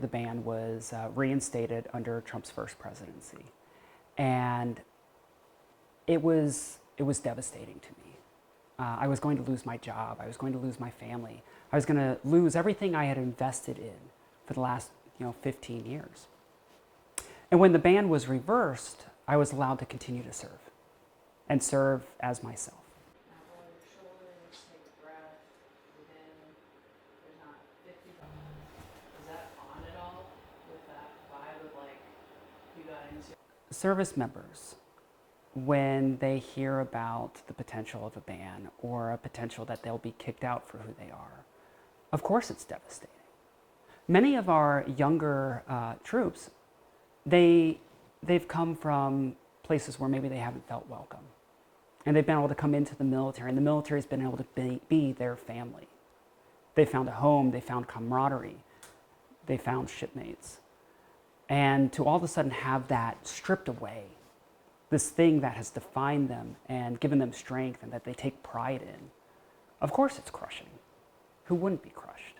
The ban was reinstated under Trump's first presidency, and it was devastating to me. I was going to lose my job. I was going to lose my family. I was going to lose everything I had invested in for the last 15 years. And when the ban was reversed, I was allowed to continue to serve and serve as myself. Service members, when they hear about the potential of a ban or a potential that they'll be kicked out for who they are, of course it's devastating. Many of our younger troops, they've come from places where maybe they haven't felt welcome. And they've been able to come into the military, and the military's been able to be their family. They found a home, they found camaraderie, they found shipmates. And to all of a sudden have that stripped away, this thing that has defined them and given them strength and that they take pride in, of course it's crushing. Who wouldn't be crushed?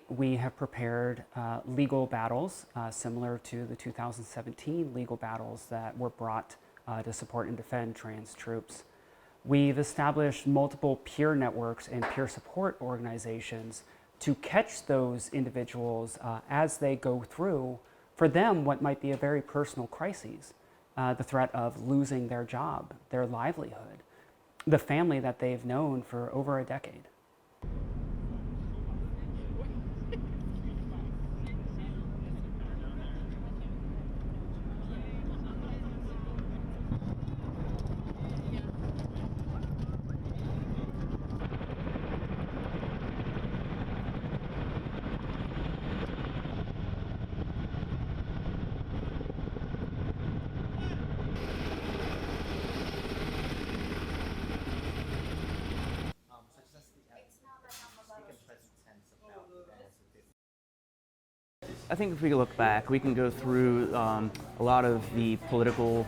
We have prepared legal battles similar to the 2017 legal battles that were brought to support and defend trans troops. We've established multiple peer networks and peer support organizations to catch those individuals as they go through, for them, what might be a very personal crisis, the threat of losing their job, their livelihood, the family that they've known for over a decade. I think if we look back, we can go through a lot of the political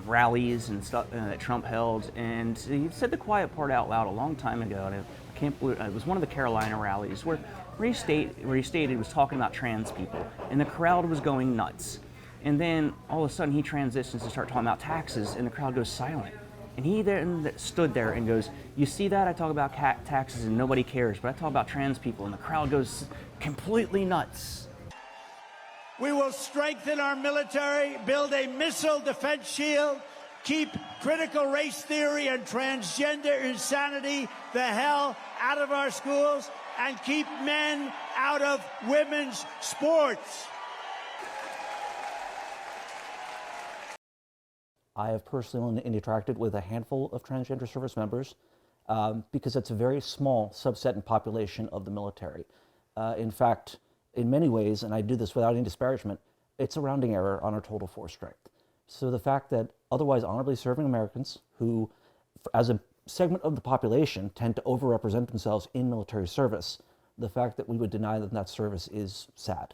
rallies and stuff that Trump held, and he said the quiet part out loud a long time ago. And I can't believe it was one of the Carolina rallies where he stated he was talking about trans people, and the crowd was going nuts. And then all of a sudden he transitions to start talking about taxes, and the crowd goes silent. And he then stood there and goes, "You see that? I talk about taxes and nobody cares, but I talk about trans people," and the crowd goes completely nuts. We will strengthen our military, build a missile defense shield, keep critical race theory and transgender insanity the hell out of our schools, and keep men out of women's sports. I have personally interacted with a handful of transgender service members because it's a very small subset in population of the military. In fact, in many ways, and I do this without any disparagement, it's a rounding error on our total force strength. So the fact that otherwise honorably serving Americans who, as a segment of the population, tend to overrepresent themselves in military service, the fact that we would deny them that service is sad.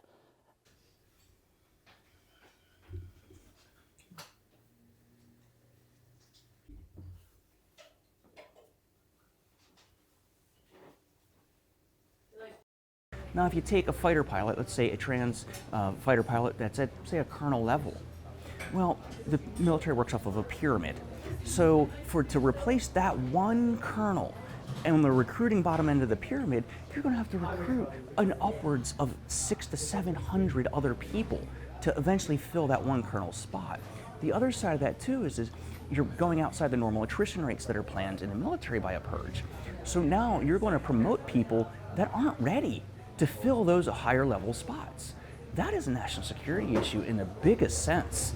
Now, if you take a fighter pilot, let's say a trans fighter pilot that's at, say, a colonel level, well, the military works off of a pyramid. So to replace that one colonel on the recruiting bottom end of the pyramid, you're going to have to recruit an upwards of 600 to 700 other people to eventually fill that one colonel spot. The other side of that, too, is you're going outside the normal attrition rates that are planned in the military by a purge. So now you're going to promote people that aren't ready to fill those higher level spots. That is a national security issue in the biggest sense.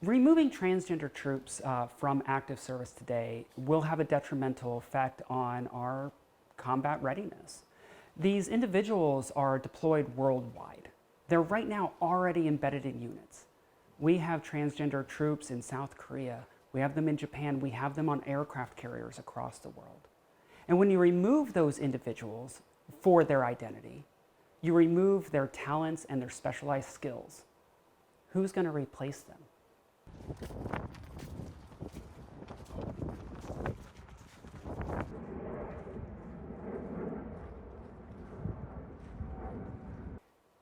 Removing transgender troops from active service today will have a detrimental effect on our combat readiness. These individuals are deployed worldwide. They're right now already embedded in units. We have transgender troops in South Korea, we have them in Japan, we have them on aircraft carriers across the world. And when you remove those individuals for their identity, You remove their talents and their specialized skills. Who's going to replace them?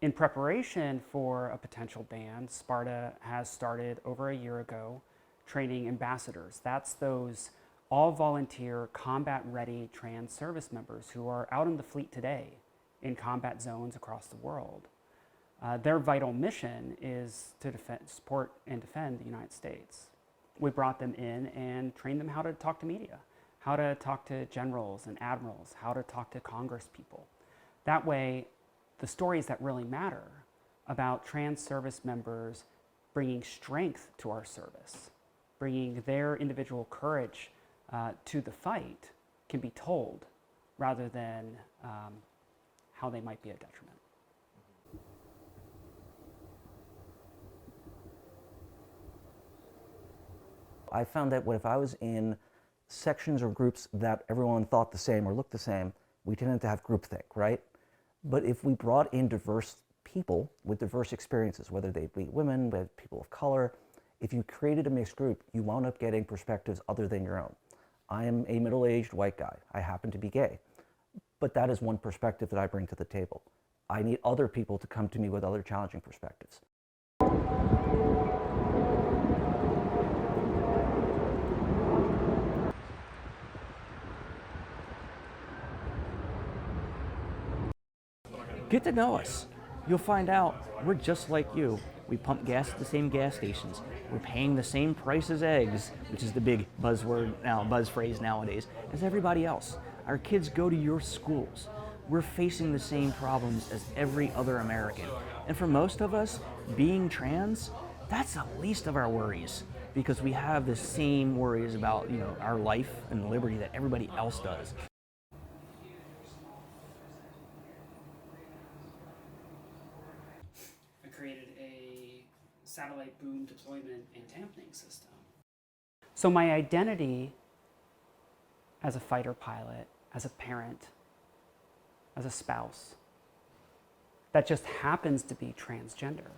In preparation for a potential ban, SPARTA has started over a year ago training ambassadors. That's those all-volunteer, combat-ready trans service members who are out in the fleet today in combat zones across the world. Their vital mission is to support and defend the United States. We brought them in and trained them how to talk to media, how to talk to generals and admirals, how to talk to Congress people. That way, the stories that really matter about trans service members bringing strength to our service, bringing their individual courage to the fight can be told rather than how they might be a detriment. I found that if I was in sections or groups that everyone thought the same or looked the same, we tended to have groupthink, right? But if we brought in diverse people with diverse experiences, whether they be women, people of color, if you created a mixed group, you wound up getting perspectives other than your own. I am a middle-aged white guy. I happen to be gay. But that is one perspective that I bring to the table. I need other people to come to me with other challenging perspectives. Get to know us. You'll find out we're just like you. We pump gas at the same gas stations. We're paying the same price as eggs, which is the big buzz phrase nowadays, as everybody else. Our kids go to your schools. We're facing the same problems as every other American. And for most of us, being trans, that's the least of our worries, because we have the same worries about, our life and liberty that everybody else does. I created a satellite boom deployment and dampening system. So my identity as a fighter pilot, as a parent, as a spouse, that just happens to be transgender,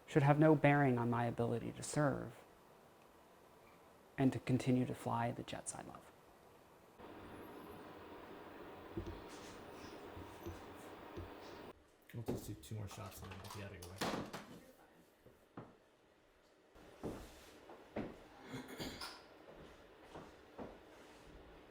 should have no bearing on my ability to serve and to continue to fly the jets I love. We'll just do 2 more shots and then we'll get out of your way.